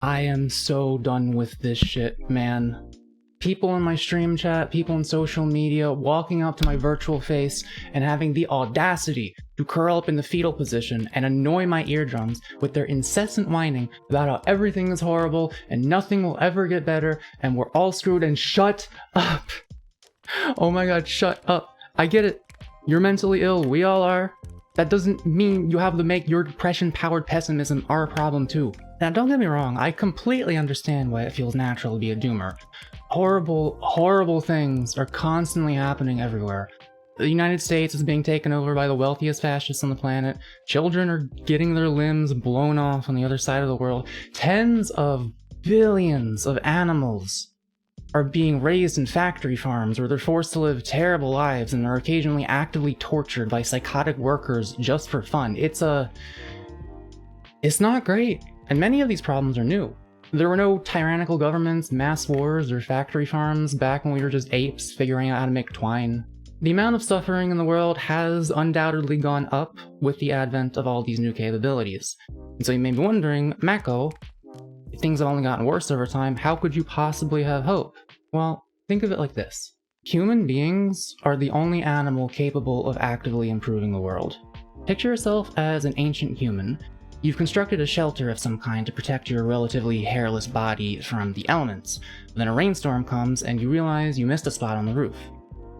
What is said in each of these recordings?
I am so done with this shit, man. People in my stream chat, people in social media, walking up to my virtual face and having the audacity to curl up in the fetal position and annoy my eardrums with their incessant whining about how everything is horrible and nothing will ever get better and we're all screwed, and shut up. Oh my god, shut up. I get it. You're mentally ill, we all are. That doesn't mean you have to make your depression-powered pessimism our problem too. Now don't get me wrong, I completely understand why it feels natural to be a doomer. Horrible, horrible things are constantly happening everywhere. The United States is being taken over by the wealthiest fascists on the planet. Children are getting their limbs blown off on the other side of the world. Tens of billions of animals are being raised in factory farms where they're forced to live terrible lives and are occasionally actively tortured by psychotic workers just for fun. It's not great. And many of these problems are new. There were no tyrannical governments, mass wars, or factory farms back when we were just apes figuring out how to make twine. The amount of suffering in the world has undoubtedly gone up with the advent of all these new capabilities. And so you may be wondering, Mako, if things have only gotten worse over time, how could you possibly have hope? Well, think of it like this. Human beings are the only animal capable of actively improving the world. Picture yourself as an ancient human. You've constructed a shelter of some kind to protect your relatively hairless body from the elements. Then a rainstorm comes and you realize you missed a spot on the roof.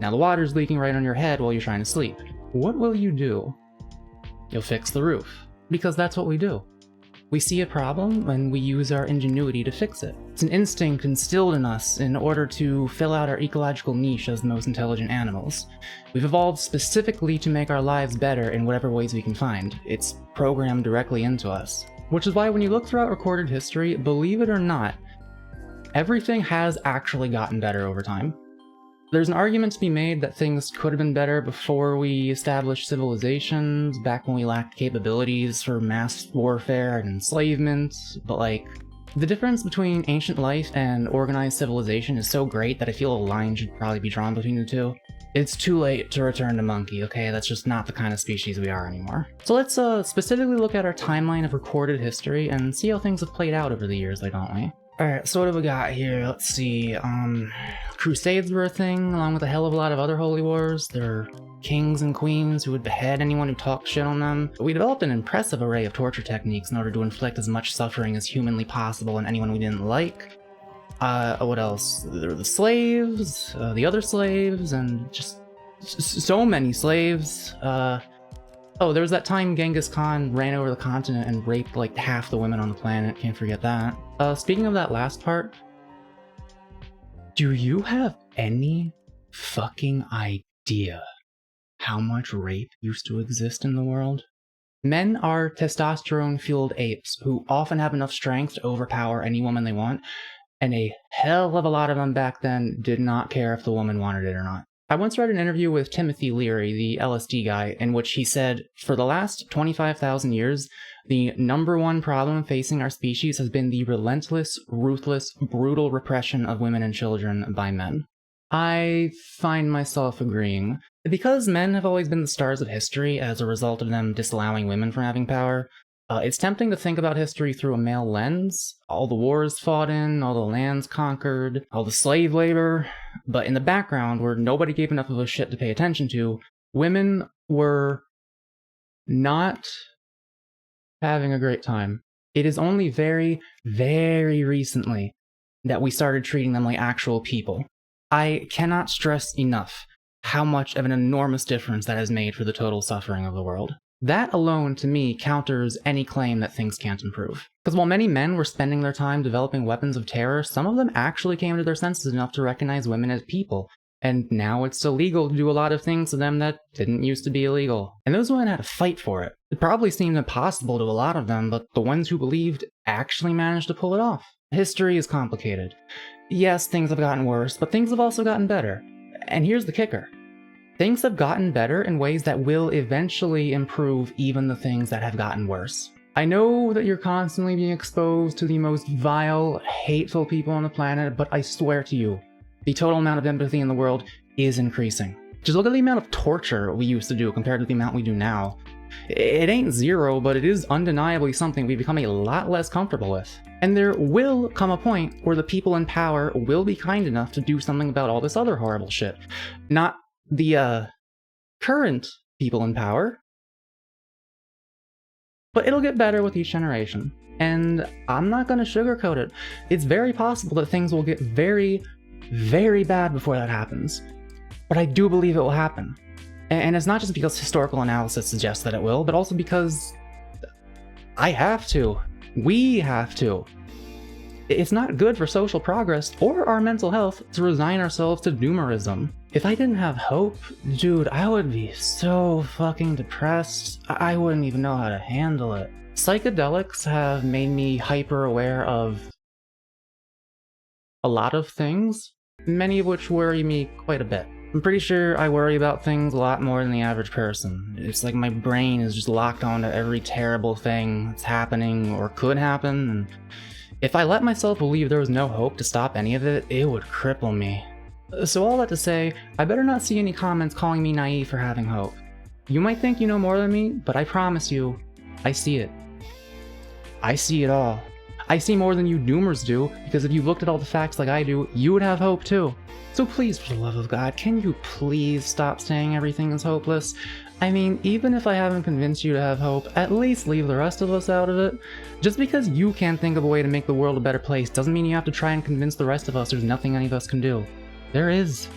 Now the water's leaking right on your head while you're trying to sleep. What will you do? You'll fix the roof. Because that's what we do. We see a problem and we use our ingenuity to fix it. It's an instinct instilled in us in order to fill out our ecological niche as the most intelligent animals. We've evolved specifically to make our lives better in whatever ways we can find. It's programmed directly into us. Which is why when you look throughout recorded history, believe it or not, everything has actually gotten better over time. There's an argument to be made that things could have been better before we established civilizations, back when we lacked capabilities for mass warfare and enslavement, but the difference between ancient life and organized civilization is so great that I feel a line should probably be drawn between the two. It's too late to return to monkey, okay? That's just not the kind of species we are anymore. So let's specifically look at our timeline of recorded history and see how things have played out over the years, don't we? Alright, so what have we got here? Let's see, Crusades were a thing, along with a hell of a lot of other holy wars. There were kings and queens who would behead anyone who talked shit on them. We developed an impressive array of torture techniques in order to inflict as much suffering as humanly possible on anyone we didn't like. What else? There were the slaves, the other slaves, and just so many slaves. Oh, there was that time Genghis Khan ran over the continent and raped half the women on the planet. Can't forget that. Speaking of that last part, do you have any fucking idea how much rape used to exist in the world? Men are testosterone-fueled apes who often have enough strength to overpower any woman they want, and a hell of a lot of them back then did not care if the woman wanted it or not. I once read an interview with Timothy Leary, the LSD guy, in which he said, for the last 25,000 years, the number one problem facing our species has been the relentless, ruthless, brutal repression of women and children by men. I find myself agreeing. Because men have always been the stars of history as a result of them disallowing women from having power, it's tempting to think about history through a male lens. All the wars fought in, all the lands conquered, all the slave labor. But in the background, where nobody gave enough of a shit to pay attention to, women were not having a great time. It is only very, very recently that we started treating them like actual people. I cannot stress enough how much of an enormous difference that has made for the total suffering of the world. That alone, to me, counters any claim that things can't improve. Because while many men were spending their time developing weapons of terror, some of them actually came to their senses enough to recognize women as people. And now it's illegal to do a lot of things to them that didn't used to be illegal. And those women had to fight for it. It probably seemed impossible to a lot of them, but the ones who believed actually managed to pull it off. History is complicated. Yes, things have gotten worse, but things have also gotten better. And here's the kicker. Things have gotten better in ways that will eventually improve even the things that have gotten worse. I know that you're constantly being exposed to the most vile, hateful people on the planet, but I swear to you, the total amount of empathy in the world is increasing. Just look at the amount of torture we used to do compared to the amount we do now. It ain't zero, but it is undeniably something we've become a lot less comfortable with. And there will come a point where the people in power will be kind enough to do something about all this other horrible shit. Not the, current people in power. But it'll get better with each generation. And I'm not gonna sugarcoat it. It's very possible that things will get very, very bad before that happens. But I do believe it will happen. And it's not just because historical analysis suggests that it will, but also because I have to. We have to. It's not good for social progress or our mental health to resign ourselves to doomerism. If I didn't have hope, dude, I would be so fucking depressed. I wouldn't even know how to handle it. Psychedelics have made me hyper aware of a lot of things, many of which worry me quite a bit. I'm pretty sure I worry about things a lot more than the average person. It's like my brain is just locked onto every terrible thing that's happening or could happen, and if I let myself believe there was no hope to stop any of it, it would cripple me. So all that to say, I better not see any comments calling me naive for having hope. You might think you know more than me, but I promise you, I see it. I see it all. I see more than you doomers do, because if you looked at all the facts like I do, you would have hope too. So please, for the love of God, can you please stop saying everything is hopeless? I mean, even if I haven't convinced you to have hope, at least leave the rest of us out of it. Just because you can't think of a way to make the world a better place doesn't mean you have to try and convince the rest of us there's nothing any of us can do. There is.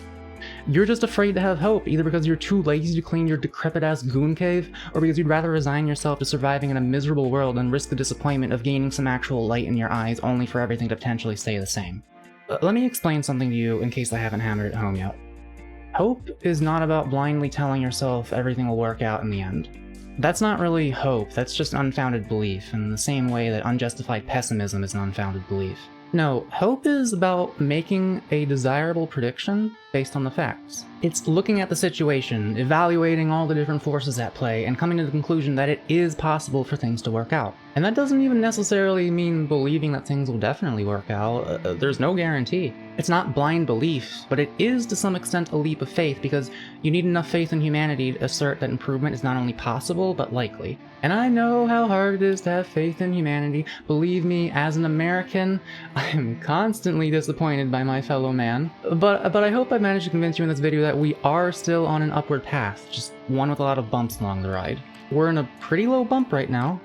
You're just afraid to have hope, either because you're too lazy to clean your decrepit-ass goon cave, or because you'd rather resign yourself to surviving in a miserable world and risk the disappointment of gaining some actual light in your eyes only for everything to potentially stay the same. Let me explain something to you in case I haven't hammered it home yet. Hope is not about blindly telling yourself everything will work out in the end. That's not really hope, that's just unfounded belief, in the same way that unjustified pessimism is an unfounded belief. No, hope is about making a desirable prediction based on the facts. It's looking at the situation, evaluating all the different forces at play, and coming to the conclusion that it is possible for things to work out. And that doesn't even necessarily mean believing that things will definitely work out. There's no guarantee. It's not blind belief, but it is to some extent a leap of faith, because you need enough faith in humanity to assert that improvement is not only possible, but likely. And I know how hard it is to have faith in humanity. Believe me, as an American, I am constantly disappointed by my fellow man. But I hope I managed to convince you in this video that we are still on an upward path, just one with a lot of bumps along the ride. We're in a pretty low bump right now,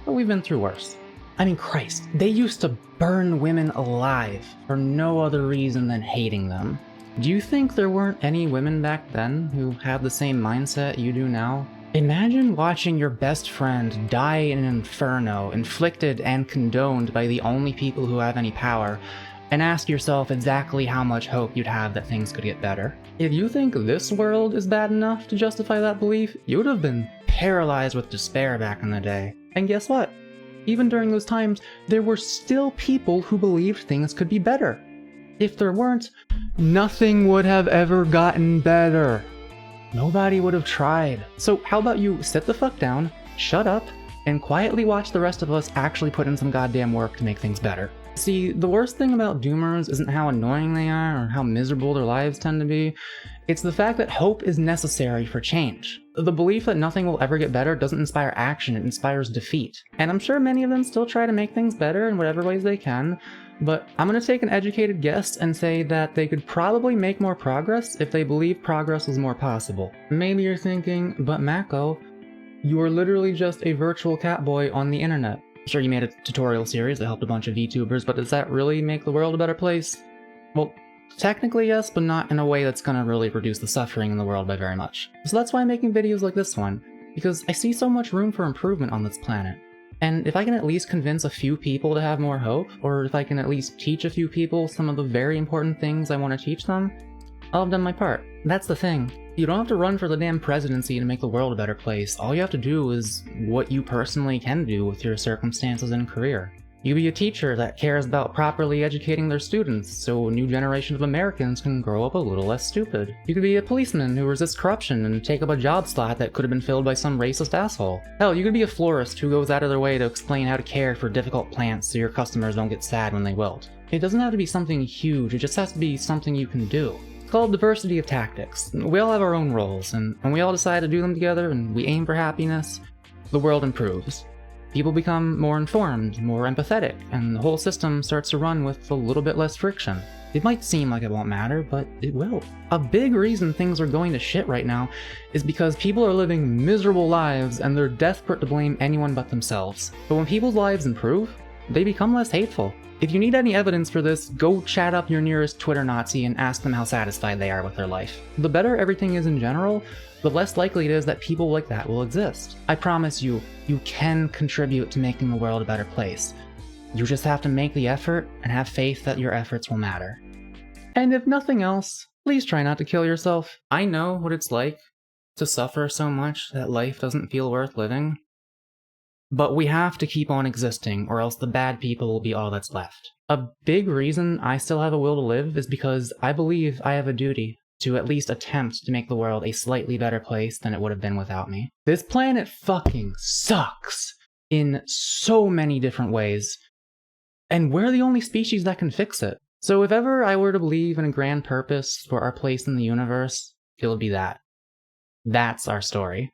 but we've been through worse. I mean, Christ, they used to burn women alive for no other reason than hating them. Do you think there weren't any women back then who had the same mindset you do now? Imagine watching your best friend die in an inferno, inflicted and condoned by the only people who have any power, and ask yourself exactly how much hope you'd have that things could get better. If you think this world is bad enough to justify that belief, you would have been paralyzed with despair back in the day. And guess what? Even during those times, there were still people who believed things could be better. If there weren't, nothing would have ever gotten better. Nobody would have tried. So how about you sit the fuck down, shut up, and quietly watch the rest of us actually put in some goddamn work to make things better. See, the worst thing about doomers isn't how annoying they are or how miserable their lives tend to be. It's the fact that hope is necessary for change. The belief that nothing will ever get better doesn't inspire action, it inspires defeat. And I'm sure many of them still try to make things better in whatever ways they can, but I'm gonna take an educated guess and say that they could probably make more progress if they believed progress was more possible. Maybe you're thinking, but Mako, you are literally just a virtual catboy on the internet. Sure, you made a tutorial series that helped a bunch of VTubers, but does that really make the world a better place? Well, technically yes, but not in a way that's gonna really reduce the suffering in the world by very much. So that's why I'm making videos like this one, because I see so much room for improvement on this planet. And if I can at least convince a few people to have more hope, or if I can at least teach a few people some of the very important things I want to teach them, I'll have done my part. That's the thing. You don't have to run for the damn presidency to make the world a better place. All you have to do is what you personally can do with your circumstances and career. You be a teacher that cares about properly educating their students so a new generation of Americans can grow up a little less stupid. You could be a policeman who resists corruption and take up a job slot that could have been filled by some racist asshole. Hell, you could be a florist who goes out of their way to explain how to care for difficult plants so your customers don't get sad when they wilt. It doesn't have to be something huge, it just has to be something you can do. It's called diversity of tactics. We all have our own roles, and when we all decide to do them together and we aim for happiness, the world improves. People become more informed, more empathetic, and the whole system starts to run with a little bit less friction. It might seem like it won't matter, but it will. A big reason things are going to shit right now is because people are living miserable lives and they're desperate to blame anyone but themselves. But when people's lives improve, they become less hateful. If you need any evidence for this, go chat up your nearest Twitter Nazi and ask them how satisfied they are with their life. The better everything is in general, the less likely it is that people like that will exist. I promise you, you can contribute to making the world a better place. You just have to make the effort and have faith that your efforts will matter. And if nothing else, please try not to kill yourself. I know what it's like to suffer so much that life doesn't feel worth living. But we have to keep on existing, or else the bad people will be all that's left. A big reason I still have a will to live is because I believe I have a duty to at least attempt to make the world a slightly better place than it would have been without me. This planet fucking sucks in so many different ways. And we're the only species that can fix it. So if ever I were to believe in a grand purpose for our place in the universe, it would be that. That's our story.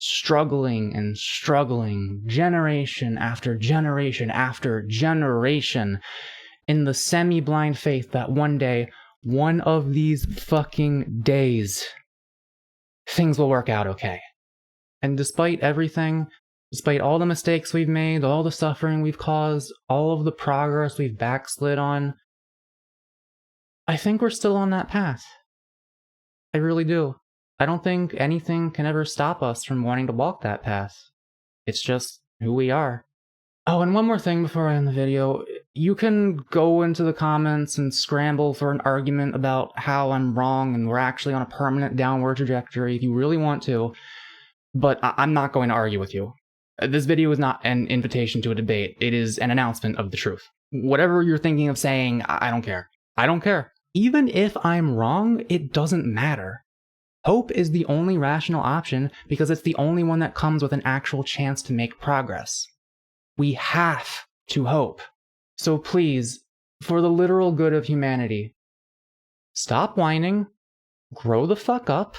Struggling and struggling, generation after generation after generation, in the semi-blind faith that one day, one of these fucking days, things will work out okay. And despite everything, despite all the mistakes we've made, all the suffering we've caused, all of the progress we've backslid on, I think we're still on that path. I really do. I don't think anything can ever stop us from wanting to walk that path. It's just who we are. Oh, and one more thing before I end the video. You can go into the comments and scramble for an argument about how I'm wrong and we're actually on a permanent downward trajectory if you really want to, but I'm not going to argue with you. This video is not an invitation to a debate. It is an announcement of the truth. Whatever you're thinking of saying, I don't care. I don't care. Even if I'm wrong, it doesn't matter. Hope is the only rational option because it's the only one that comes with an actual chance to make progress. We have to hope. So please, for the literal good of humanity, stop whining, grow the fuck up,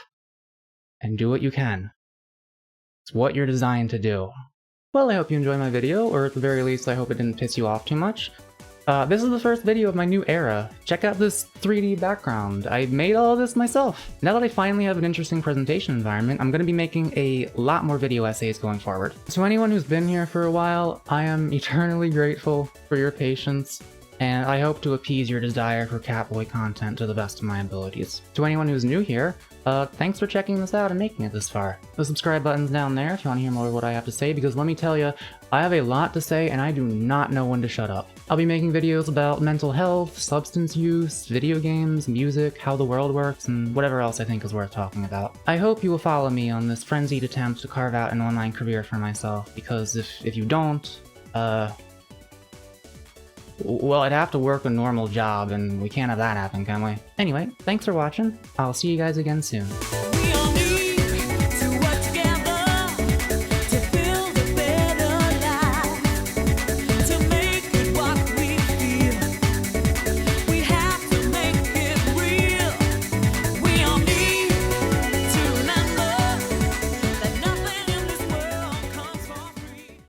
and do what you can. It's what you're designed to do. Well, I hope you enjoyed my video, or at the very least, I hope it didn't piss you off too much. This is the first video of my new era. Check out this 3D background. I made all of this myself. Now that I finally have an interesting presentation environment, I'm going to be making a lot more video essays going forward. To anyone who's been here for a while, I am eternally grateful for your patience, and I hope to appease your desire for Catboy content to the best of my abilities. To anyone who's new here, thanks for checking this out and making it this far. The subscribe button's down there if you want to hear more of what I have to say, because let me tell you, I have a lot to say and I do not know when to shut up. I'll be making videos about mental health, substance use, video games, music, how the world works, and whatever else I think is worth talking about. I hope you will follow me on this frenzied attempt to carve out an online career for myself, because if you don't, well, I'd have to work a normal job, and we can't have that happen, can we? Anyway, thanks for watching. I'll see you guys again soon.